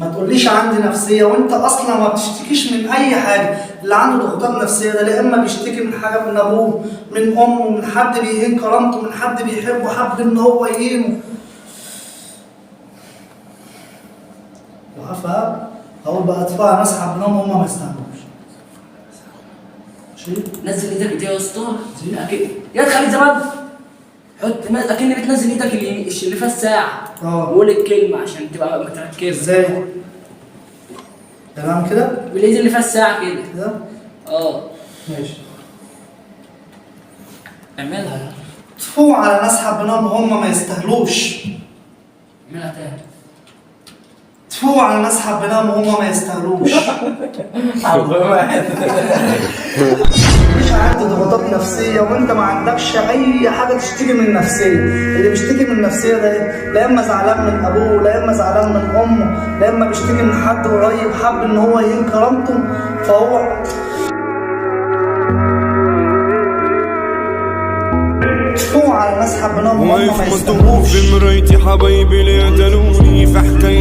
ما تقوليش عندي نفسيه وانت اصلا ما بتشتكيش من اي حاجه. اللي عنده ضغوطات نفسيه ده لا اما بيشتكي من حاجه من ابوه، من امه، من حد بيهين كرامته، من حد بيحبه حب ان هو يهينه. وعارفه اقول بقى ادفع نسحب منهم هم ما يستاهلوش. ماشي؟ نزل ايدك دي يا اسطى. اكيد يا خلي زمان حط اكني بتنزل ايدك اليمين اللي فيها الساعه. وقول الكلمه عشان تبقى متركز. ازاي؟ تمام كده؟ بالايد اللي فيها الساعه كده. كده؟ ماشي. اعملها. تفوق على ناس حبيناهم هم ما يستاهلوش. اعملها تاني. تفوق على ناس حبيناهم هم ما يستاهلوش. مش عندي ضغوطات نفسيه وانت ما عندكش اي حاجه تشتكي من النفسيه. اللي بيشتكي من النفسيه ده ايه؟ لا اما زعلان من ابوه، لا اما زعلان من امه، لا اما بيشتكي من حد قريب حب ان هو يهين كرامته فهو تفوق على ناس حبيناهم هم ما يستاهلوش. واقف مصدوم في مرايتي حبايبي اللي قتلوني في حكاية